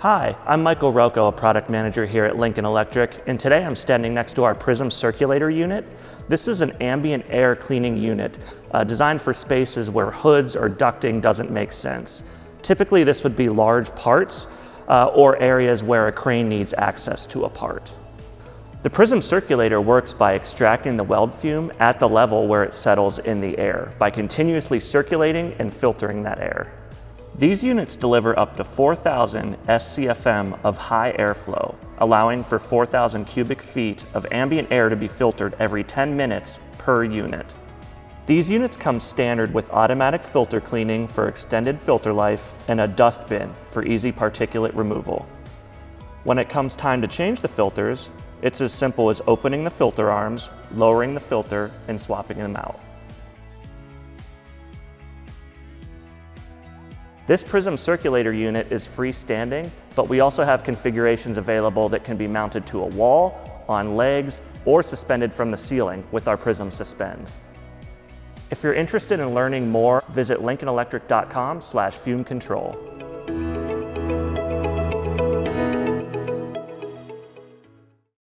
Hi, I'm Michael Rocco, a product manager here at Lincoln Electric, and today I'm standing next to our Prism Circulator unit. This is an ambient air cleaning unit designed for spaces where hoods or ducting doesn't make sense. Typically this would be large parts or areas where a crane needs access to a part. The Prism Circulator works by extracting the weld fume at the level where it settles in the air by continuously circulating and filtering that air. These units deliver up to 4,000 SCFM of high airflow, allowing for 4,000 cubic feet of ambient air to be filtered every 10 minutes per unit. These units come standard with automatic filter cleaning for extended filter life and a dust bin for easy particulate removal. When it comes time to change the filters, it's as simple as opening the filter arms, lowering the filter, and swapping them out. This Prism Circulator unit is freestanding, but we also have configurations available that can be mounted to a wall, on legs, or suspended from the ceiling with our Prism Suspend. If you're interested in learning more, visit lincolnelectric.com/fume control.